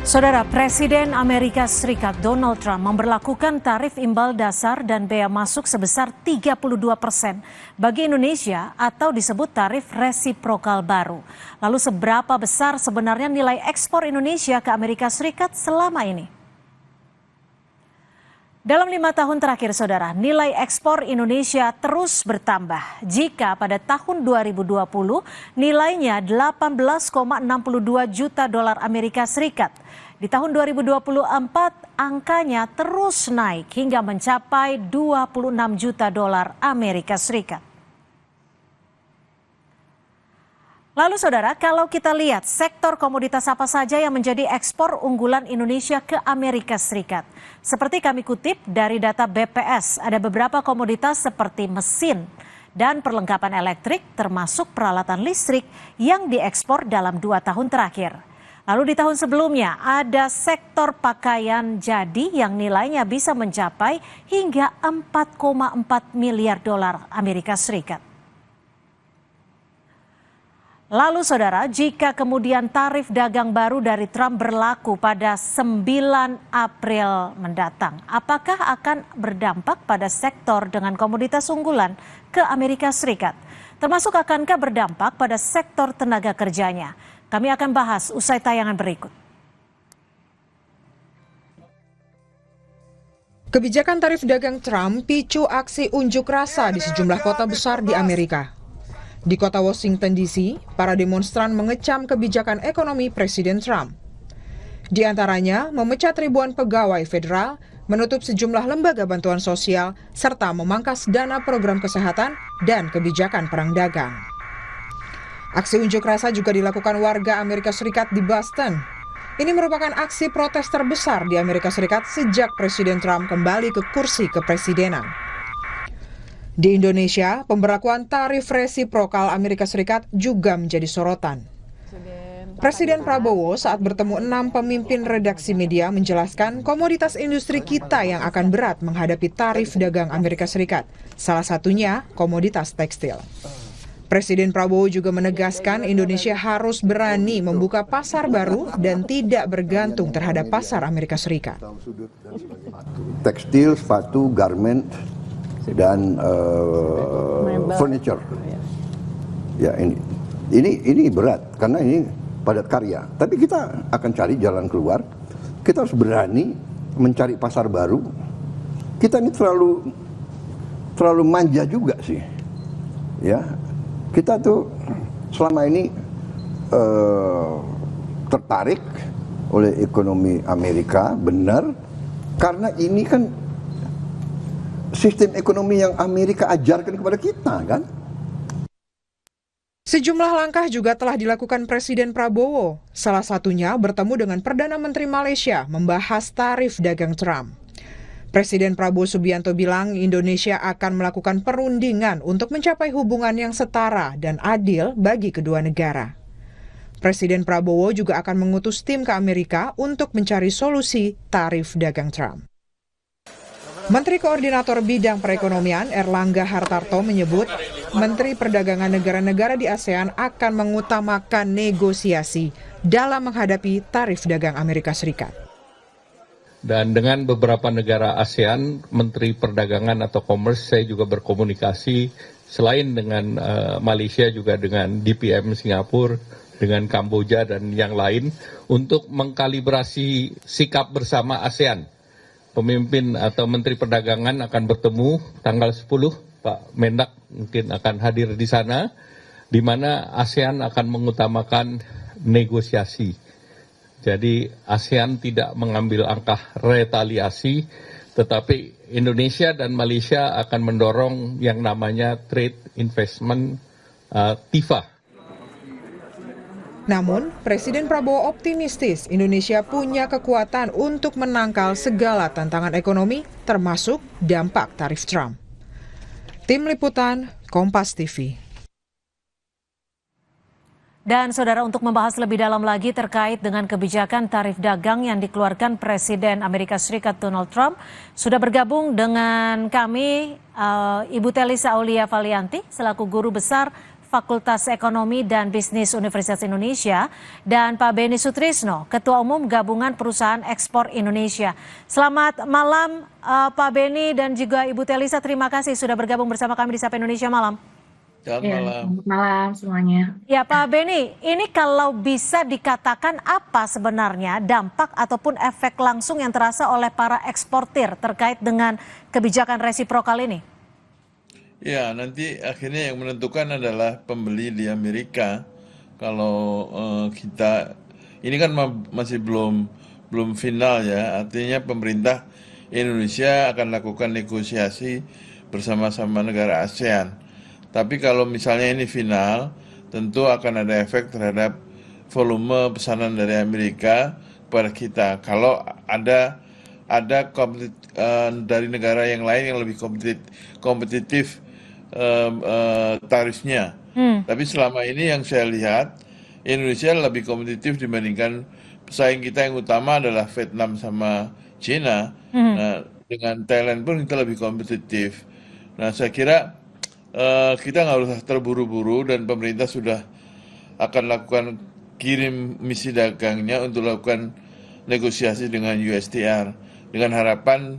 Saudara, Presiden Amerika Serikat Donald Trump memberlakukan tarif imbal dasar dan bea masuk sebesar 32% bagi Indonesia atau disebut tarif resiprokal baru. Lalu seberapa besar sebenarnya nilai ekspor Indonesia ke Amerika Serikat selama ini? Dalam 5 tahun terakhir, saudara, nilai ekspor Indonesia terus bertambah. Jika pada tahun 2020 nilainya 18,62 juta dolar Amerika Serikat, di tahun 2024 angkanya terus naik hingga mencapai 26 juta dolar Amerika Serikat. Lalu saudara, kalau kita lihat sektor komoditas apa saja yang menjadi ekspor unggulan Indonesia ke Amerika Serikat. Seperti kami kutip dari data BPS, ada beberapa komoditas seperti mesin dan perlengkapan elektrik termasuk peralatan listrik yang diekspor dalam 2 tahun terakhir. Lalu di tahun sebelumnya ada sektor pakaian jadi yang nilainya bisa mencapai hingga 4,4 miliar dolar Amerika Serikat. Lalu saudara, jika kemudian tarif dagang baru dari Trump berlaku pada 9 April mendatang, apakah akan berdampak pada sektor dengan komoditas unggulan ke Amerika Serikat? Termasuk akankah berdampak pada sektor tenaga kerjanya? Kami akan bahas usai tayangan berikut. Kebijakan tarif dagang Trump picu aksi unjuk rasa di sejumlah kota besar di Amerika. Di kota Washington DC, para demonstran mengecam kebijakan ekonomi Presiden Trump. Di antaranya, memecat ribuan pegawai federal, menutup sejumlah lembaga bantuan sosial, serta memangkas dana program kesehatan dan kebijakan perang dagang. Aksi unjuk rasa juga dilakukan warga Amerika Serikat di Boston. Ini merupakan aksi protes terbesar di Amerika Serikat sejak Presiden Trump kembali ke kursi kepresidenan. Di Indonesia, pemberlakuan tarif resiprokal Amerika Serikat juga menjadi sorotan. Presiden Prabowo saat bertemu 6 pemimpin redaksi media menjelaskan komoditas industri kita yang akan berat menghadapi tarif dagang Amerika Serikat, salah satunya komoditas tekstil. Presiden Prabowo juga menegaskan Indonesia harus berani membuka pasar baru dan tidak bergantung terhadap pasar Amerika Serikat. Tekstil, sepatu, garment, dan furniture. Ya, ini berat karena ini padat karya. Tapi kita akan cari jalan keluar. Kita harus berani mencari pasar baru. Kita ini terlalu manja juga sih. Ya, kita tuh selama ini tertarik oleh ekonomi Amerika, benar, karena ini kan sistem ekonomi yang Amerika ajarkan kepada kita, kan? Sejumlah langkah juga telah dilakukan Presiden Prabowo. Salah satunya bertemu dengan Perdana Menteri Malaysia membahas tarif dagang Trump. Presiden Prabowo Subianto bilang Indonesia akan melakukan perundingan untuk mencapai hubungan yang setara dan adil bagi kedua negara. Presiden Prabowo juga akan mengutus tim ke Amerika untuk mencari solusi tarif dagang Trump. Menteri Koordinator Bidang Perekonomian Erlangga Hartarto menyebut Menteri Perdagangan negara-negara di ASEAN akan mengutamakan negosiasi dalam menghadapi tarif dagang Amerika Serikat. Dan dengan beberapa negara ASEAN, Menteri Perdagangan atau Commerce, saya juga berkomunikasi selain dengan Malaysia juga dengan DPM Singapura, dengan Kamboja dan yang lain untuk mengkalibrasi sikap bersama ASEAN. Pemimpin atau Menteri Perdagangan akan bertemu tanggal 10, Pak Mendak mungkin akan hadir di sana, di mana ASEAN akan mengutamakan negosiasi. Jadi ASEAN tidak mengambil langkah retaliasi, tetapi Indonesia dan Malaysia akan mendorong yang namanya trade investment TIFA. Namun, Presiden Prabowo optimistis Indonesia punya kekuatan untuk menangkal segala tantangan ekonomi, termasuk dampak tarif Trump. Tim Liputan, Kompas TV. Dan saudara, untuk membahas lebih dalam lagi terkait dengan kebijakan tarif dagang yang dikeluarkan Presiden Amerika Serikat Donald Trump, sudah bergabung dengan kami Ibu Telisa Aulia Valianti selaku Guru Besar Fakultas Ekonomi dan Bisnis Universitas Indonesia, dan Pak Beni Sutrisno, Ketua Umum Gabungan Perusahaan Ekspor Indonesia. Selamat malam Pak Beni dan juga Ibu Telisa, terima kasih sudah bergabung bersama kami di Sapa Indonesia Malam. Selamat malam semuanya. Ya Pak Beni, ini kalau bisa dikatakan apa sebenarnya dampak ataupun efek langsung yang terasa oleh para eksportir terkait dengan kebijakan resiprokal ini? Ya, nanti akhirnya yang menentukan adalah pembeli di Amerika. Kalau kita, ini kan masih belum final ya, artinya pemerintah Indonesia akan lakukan negosiasi bersama-sama negara ASEAN. Tapi kalau misalnya ini final, tentu akan ada efek terhadap volume pesanan dari Amerika kepada kita. Kalau ada dari negara yang lain yang lebih kompetitif tarifnya. Tapi selama ini yang saya lihat, Indonesia lebih kompetitif dibandingkan pesaing kita yang utama adalah Vietnam sama China. Nah, dengan Thailand pun kita lebih kompetitif. Nah, saya kira kita nggak usah terburu-buru dan pemerintah sudah akan lakukan kirim misi dagangnya untuk lakukan negosiasi dengan USTR dengan harapan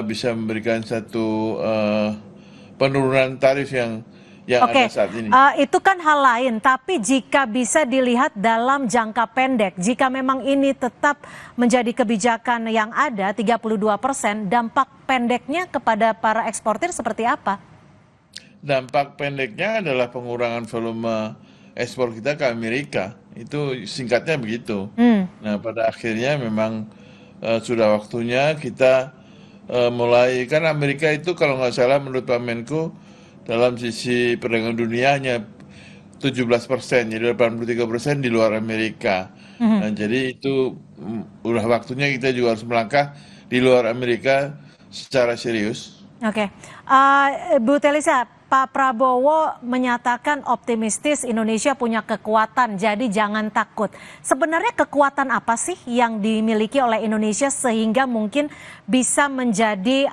bisa memberikan satu penurunan tarif yang ada saat ini. Itu kan hal lain, tapi jika bisa dilihat dalam jangka pendek, jika memang ini tetap menjadi kebijakan yang ada 32%, dampak pendeknya kepada para eksportir seperti apa? Dampak pendeknya adalah pengurangan volume ekspor kita ke Amerika. Itu singkatnya begitu. Nah, pada akhirnya memang sudah waktunya kita mulai, kan Amerika itu kalau nggak salah menurut Pak Menko dalam sisi perdagangan dunia hanya 17%, jadi 83% di luar Amerika. Nah, jadi itu udah waktunya kita juga harus melangkah di luar Amerika secara serius. Oke, Bu Telisa, Pak Prabowo menyatakan optimistis Indonesia punya kekuatan, jadi jangan takut. Sebenarnya kekuatan apa sih yang dimiliki oleh Indonesia sehingga mungkin bisa menjadi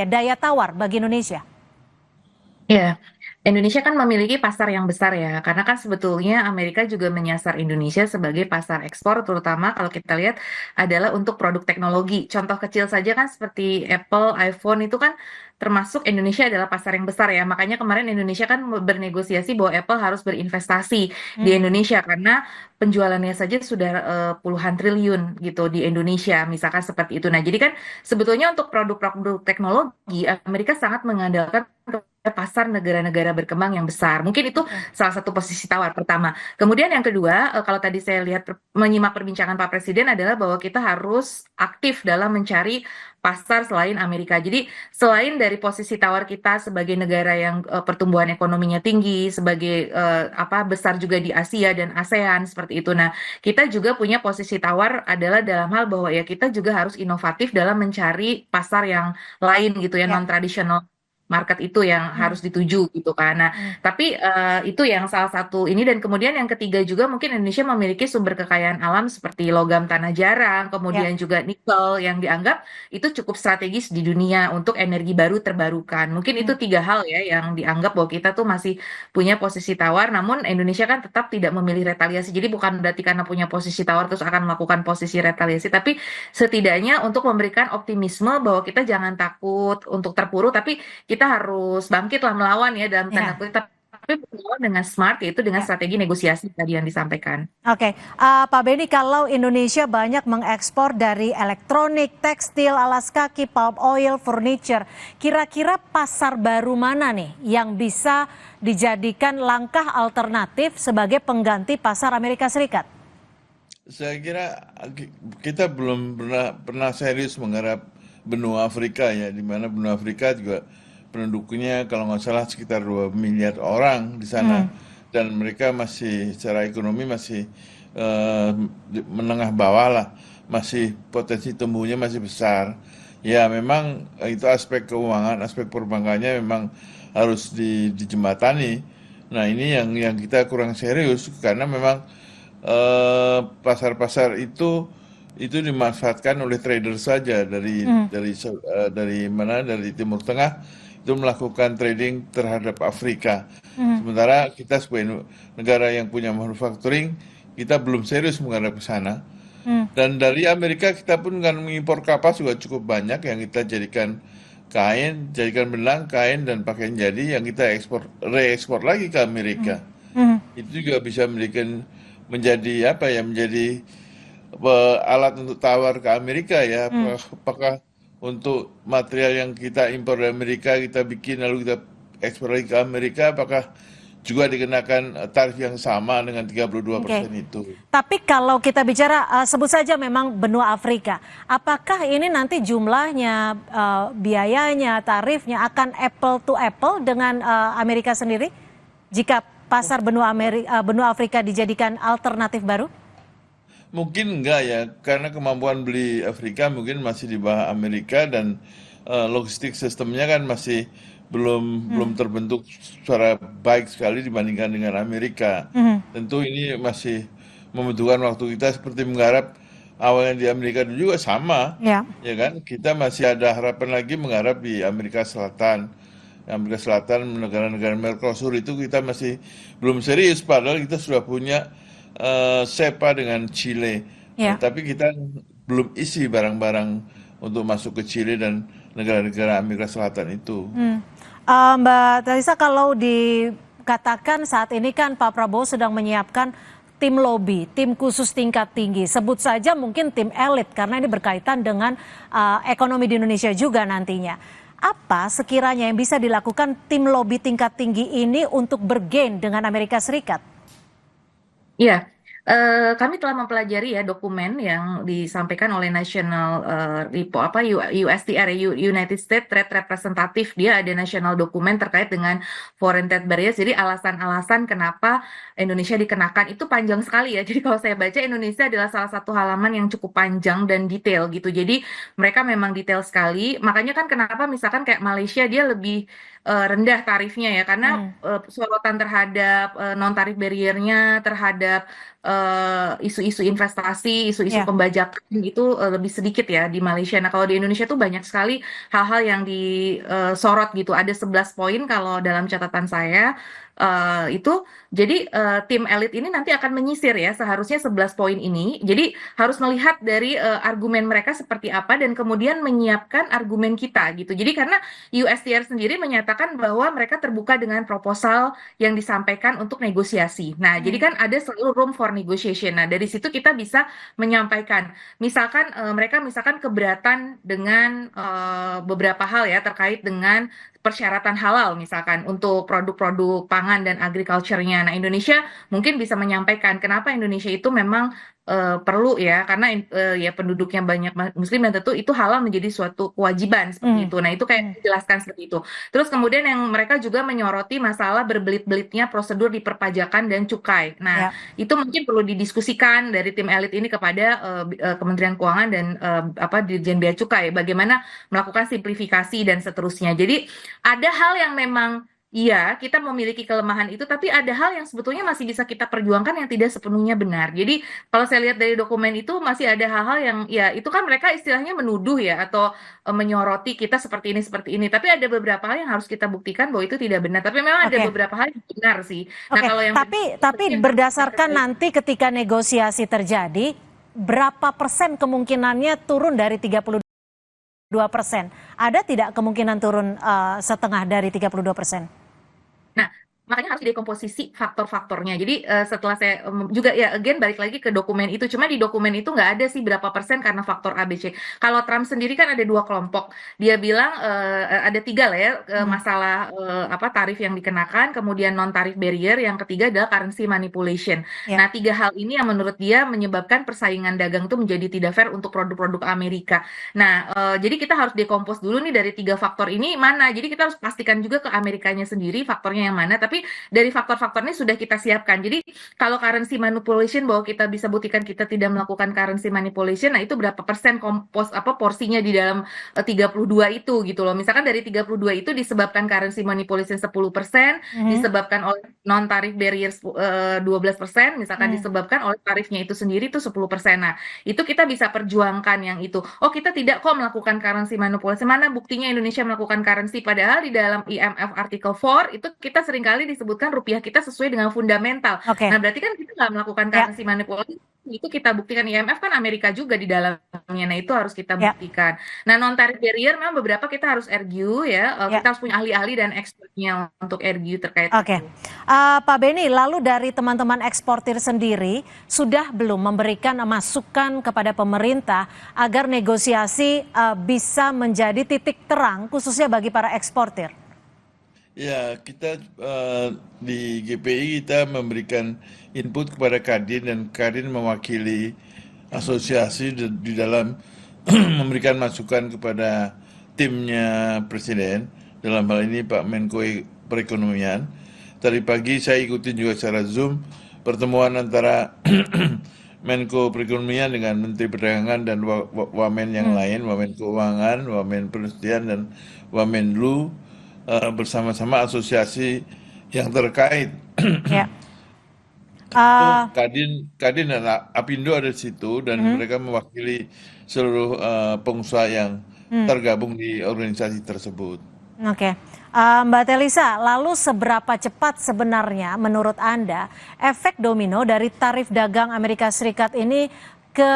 daya tawar bagi Indonesia? Ya, Indonesia kan memiliki pasar yang besar ya, karena kan sebetulnya Amerika juga menyasar Indonesia sebagai pasar ekspor, terutama kalau kita lihat adalah untuk produk teknologi. Contoh kecil saja kan seperti Apple, iPhone itu kan termasuk Indonesia adalah pasar yang besar ya. Makanya kemarin Indonesia kan bernegosiasi bahwa Apple harus berinvestasi di Indonesia karena penjualannya saja sudah puluhan triliun gitu di Indonesia, misalkan seperti itu. Nah, jadi kan sebetulnya untuk produk-produk teknologi Amerika sangat mengandalkan pasar negara-negara berkembang yang besar. Mungkin itu salah satu posisi tawar pertama. Kemudian yang kedua, kalau tadi saya lihat menyimak perbincangan Pak Presiden adalah bahwa kita harus aktif dalam mencari pasar selain Amerika. Jadi selain dari posisi tawar kita sebagai negara yang pertumbuhan ekonominya tinggi, sebagai besar juga di Asia dan ASEAN seperti itu. Nah, kita juga punya posisi tawar adalah dalam hal bahwa ya kita juga harus inovatif dalam mencari pasar yang lain gitu ya, non-tradisional market itu yang harus dituju gitu kan. Nah, tapi itu yang salah satu ini, dan kemudian yang ketiga juga mungkin Indonesia memiliki sumber kekayaan alam seperti logam tanah jarang, kemudian juga nikel yang dianggap itu cukup strategis di dunia untuk energi baru terbarukan. Mungkin itu tiga hal ya yang dianggap bahwa kita tuh masih punya posisi tawar, namun Indonesia kan tetap tidak memilih retaliasi. Jadi bukan berarti karena punya posisi tawar terus akan melakukan posisi retaliasi, tapi setidaknya untuk memberikan optimisme bahwa kita jangan takut untuk terpuruk, tapi kita harus bangkit lah melawan ya dalam tanda kutip, tapi melawan dengan smart, yaitu dengan strategi negosiasi tadi yang disampaikan. Oke, Pak Beni, kalau Indonesia banyak mengekspor dari elektronik, tekstil, alas kaki, palm oil, furniture, kira-kira pasar baru mana nih yang bisa dijadikan langkah alternatif sebagai pengganti pasar Amerika Serikat? Saya kira kita belum pernah serius menggarap benua Afrika ya, di mana benua Afrika juga penduduknya kalau nggak salah sekitar 2 miliar orang di sana, dan mereka masih secara ekonomi masih menengah bawah lah, masih potensi tumbuhnya masih besar. Ya memang itu aspek keuangan, aspek perbankannya memang harus dijembatani. Nah ini yang kita kurang serius karena memang pasar-pasar itu dimanfaatkan oleh trader saja dari Timur Tengah. itu melakukan trading terhadap Afrika. Sementara kita sebagai negara yang punya manufacturing, kita belum serius menghadap ke sana. Dan dari Amerika kita pun kan mengimpor kapas juga cukup banyak yang kita jadikan kain, jadikan benang, kain dan pakaian jadi yang kita reekspor lagi ke Amerika. Itu juga bisa menjadi apa ya, menjadi alat untuk tawar ke Amerika ya. Apakah untuk material yang kita impor dari Amerika kita bikin lalu kita ekspor lagi ke Amerika, apakah juga dikenakan tarif yang sama dengan 32% itu? Tapi kalau kita bicara sebut saja memang benua Afrika, apakah ini nanti jumlahnya, biayanya, tarifnya akan apple to apple dengan Amerika sendiri jika pasar benua Afrika dijadikan alternatif baru? Mungkin enggak ya, karena kemampuan beli Afrika mungkin masih di bawah Amerika dan logistik sistemnya kan masih belum terbentuk secara baik sekali dibandingkan dengan Amerika. Tentu ini masih membutuhkan waktu. Kita seperti mengharap awalnya di Amerika dulu juga sama, ya kan? Kita masih ada harapan lagi mengharap di Amerika Selatan. Amerika Selatan, negara-negara Mercosur itu kita masih belum serius, padahal kita sudah punya SEPA dengan Chile, tapi kita belum isi barang-barang untuk masuk ke Chile dan negara-negara Amerika Selatan itu. Mbak Talisa, kalau dikatakan saat ini kan Pak Prabowo sedang menyiapkan tim lobby, tim khusus tingkat tinggi, sebut saja mungkin tim elit karena ini berkaitan dengan ekonomi di Indonesia juga nantinya. Apa sekiranya yang bisa dilakukan tim lobby tingkat tinggi ini untuk bergain dengan Amerika Serikat? Iya, kami telah mempelajari ya dokumen yang disampaikan oleh National USTR, United States Trade Representative. Dia ada national dokumen terkait dengan foreign trade barriers. Jadi alasan-alasan kenapa Indonesia dikenakan itu panjang sekali ya. Jadi kalau saya baca, Indonesia adalah salah satu halaman yang cukup panjang dan detail gitu. Jadi mereka memang detail sekali. Makanya kan kenapa misalkan kayak Malaysia dia lebih rendah tarifnya ya, karena sorotan terhadap non tarif barriernya, terhadap isu-isu investasi, isu-isu pembajakan itu lebih sedikit ya di Malaysia. Nah, kalau di Indonesia tuh banyak sekali hal-hal yang disorot gitu. Ada 11 poin kalau dalam catatan saya. Itu jadi tim elit ini nanti akan menyisir ya seharusnya 11 poin ini. Jadi harus melihat dari argumen mereka seperti apa dan kemudian menyiapkan argumen kita gitu. Jadi karena USTR sendiri menyatakan bahwa mereka terbuka dengan proposal yang disampaikan untuk negosiasi. Nah, jadi kan ada selalu room for negotiation. Nah, dari situ kita bisa menyampaikan misalkan mereka misalkan keberatan dengan beberapa hal ya terkait dengan persyaratan halal misalkan untuk produk-produk pangan dan agriculture-nya. Nah, Indonesia mungkin bisa menyampaikan kenapa Indonesia itu memang perlu ya, karena ya penduduknya banyak Muslim dan tentu itu halal menjadi suatu kewajiban seperti itu. Nah, itu kayak dijelaskan seperti itu. Terus kemudian yang mereka juga menyoroti masalah berbelit-belitnya prosedur di perpajakan dan cukai. Nah, itu mungkin perlu didiskusikan dari tim elit ini kepada Kementerian Keuangan dan Dirjen Bea Cukai bagaimana melakukan simplifikasi dan seterusnya. Jadi ada hal yang memang iya, kita memiliki kelemahan itu, tapi ada hal yang sebetulnya masih bisa kita perjuangkan yang tidak sepenuhnya benar. Jadi kalau saya lihat dari dokumen itu masih ada hal-hal yang ya itu kan mereka istilahnya menuduh ya atau menyoroti kita seperti ini. Tapi ada beberapa hal yang harus kita buktikan bahwa itu tidak benar. Tapi memang ada beberapa hal yang benar sih. Nah, kalau yang tapi berdasarkan nanti ketika negosiasi terjadi, berapa persen kemungkinannya turun dari 32%? Ada tidak kemungkinan turun setengah dari 32%? Nah, makanya harus didekomposisi faktor-faktornya. Jadi setelah saya juga ya again balik lagi ke dokumen itu. Cuma di dokumen itu nggak ada sih berapa persen karena faktor ABC. Kalau Trump sendiri kan ada 2 kelompok. Dia bilang ada 3 lah ya masalah tarif yang dikenakan, kemudian non tarif barrier, yang ketiga adalah currency manipulation. Nah, 3 hal ini yang menurut dia menyebabkan persaingan dagang itu menjadi tidak fair untuk produk-produk Amerika. Nah, jadi kita harus dekompos dulu nih dari 3 faktor ini mana. Jadi kita harus pastikan juga ke Amerikanya sendiri faktornya yang mana. Tapi dari faktor-faktor ini sudah kita siapkan. Jadi kalau currency manipulation bahwa kita bisa buktikan kita tidak melakukan currency manipulation, nah itu berapa persen porsinya di dalam 32 itu gitu loh. Misalkan dari 32 itu disebabkan currency manipulation 10%, disebabkan oleh non-tarif barrier 12% misalkan disebabkan oleh tarifnya itu sendiri itu 10%. Nah, itu kita bisa perjuangkan yang itu. Oh, kita tidak kok melakukan currency manipulasi. Mana buktinya Indonesia melakukan currency? Padahal di dalam IMF Artikel 4 itu kita seringkali disebutkan rupiah kita sesuai dengan fundamental. Oke. Nah, berarti kan kita nggak melakukan currency manipulasi. Itu kita buktikan. IMF kan Amerika juga di dalamnya. Nah, itu harus kita buktikan. Nah, non-tarif barrier memang beberapa kita harus argue ya. Kita harus punya ahli-ahli dan expertnya untuk argue terkait Oke. itu. Pak Beni, lalu dari teman-teman eksportir sendiri sudah belum memberikan masukan kepada pemerintah agar negosiasi bisa menjadi titik terang khususnya bagi para eksportir? Ya, kita di GPI kita memberikan input kepada Kadin dan Kadin mewakili asosiasi di dalam memberikan masukan kepada timnya Presiden, dalam hal ini Pak Menko Perekonomian. Tadi pagi saya ikutin juga secara Zoom pertemuan antara Menko Perekonomian dengan Menteri Perdagangan dan Wamen yang lain, Wamen Keuangan, Wamen Perindustrian dan Wamenlu bersama-sama asosiasi yang terkait. Ya. Kadin dan Apindo ada di situ dan mereka mewakili seluruh pengusaha yang tergabung di organisasi tersebut. Oke. Mbak Telisa, lalu seberapa cepat sebenarnya menurut Anda efek domino dari tarif dagang Amerika Serikat ini ke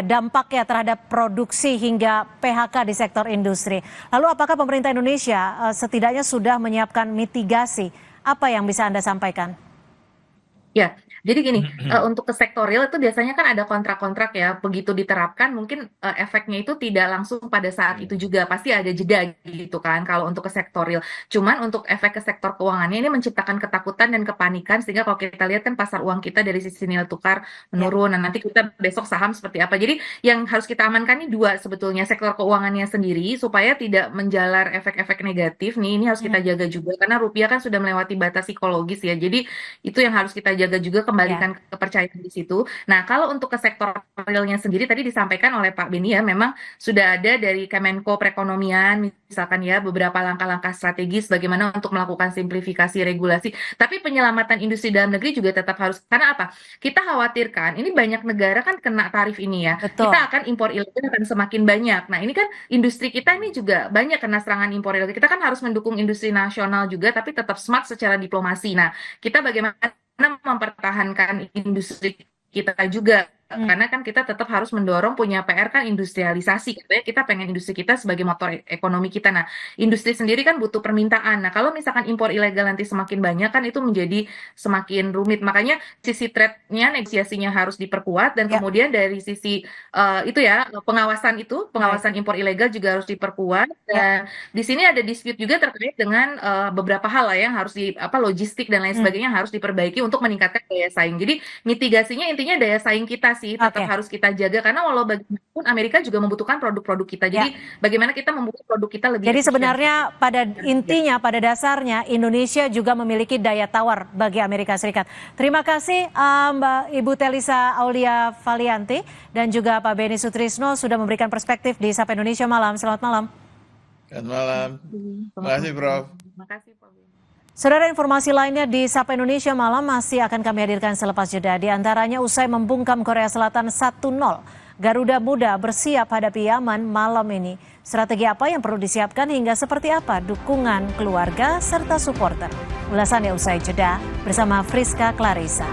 dampaknya terhadap produksi hingga PHK di sektor industri? Lalu apakah pemerintah Indonesia setidaknya sudah menyiapkan mitigasi? Apa yang bisa Anda sampaikan? Ya, jadi gini, untuk ke sektor real itu biasanya kan ada kontrak-kontrak ya, begitu diterapkan mungkin efeknya itu tidak langsung pada saat itu juga, pasti ada jeda gitu kan kalau untuk ke sektor real. Cuman untuk efek ke sektor keuangannya ini menciptakan ketakutan dan kepanikan sehingga kalau kita lihat kan pasar uang kita dari sisi nilai tukar menurun, dan nanti kita besok saham seperti apa. Jadi yang harus kita amankan ini dua sebetulnya, sektor keuangannya sendiri supaya tidak menjalar efek-efek negatif nih, ini harus kita jaga juga karena rupiah kan sudah melewati batas psikologis ya. Jadi itu yang harus kita jaga juga, kembalikan kepercayaan di situ. Nah, kalau untuk ke sektor realnya sendiri tadi disampaikan oleh Pak Beni ya, memang sudah ada dari Kemenko Perekonomian misalkan ya beberapa langkah-langkah strategis bagaimana untuk melakukan simplifikasi regulasi. Tapi penyelamatan industri dalam negeri juga tetap harus, karena apa? Kita khawatirkan ini banyak negara kan kena tarif ini ya. Betul. Kita akan impor ilegal akan semakin banyak. Nah, ini kan industri kita ini juga banyak kena serangan impor ilegal. Kita kan harus mendukung industri nasional juga tapi tetap smart secara diplomasi. Nah, kita bagaimana mempertahankan industri kita juga, karena kan kita tetap harus mendorong punya PR kan industrialisasi, katanya kita pengen industri kita sebagai motor ekonomi kita. Nah, industri sendiri kan butuh permintaan. Nah, kalau misalkan impor ilegal nanti semakin banyak kan itu menjadi semakin rumit. Makanya sisi trade-nya, negosiasinya harus diperkuat, dan kemudian dari sisi itu ya pengawasan impor ilegal juga harus diperkuat. Dan di sini ada dispute juga terkait dengan beberapa hal lah yang harus logistik dan lain sebagainya harus diperbaiki untuk meningkatkan daya saing. Jadi mitigasinya intinya daya saing kita sih tetap harus kita jaga, karena walau bagaimanapun Amerika juga membutuhkan produk-produk kita. Jadi bagaimana kita membuat produk kita lebih Jadi efisien. sebenarnya pada intinya, pada dasarnya Indonesia juga memiliki daya tawar bagi Amerika Serikat. Terima kasih Mbak Ibu Telisa Aulia Valianti dan juga Pak Beni Sutrisno sudah memberikan perspektif di Sapa Indonesia Malam. Selamat malam. Selamat malam. Terima kasih, Prof. Terima kasih, Pak Beni. Saudara, informasi lainnya di Sapa Indonesia Malam masih akan kami hadirkan selepas jeda. Di antaranya usai membungkam Korea Selatan 1-0, Garuda Muda bersiap hadapi Yaman malam ini. Strategi apa yang perlu disiapkan hingga seperti apa dukungan keluarga serta supporter? Ulasannya usai jeda bersama Friska Clarissa.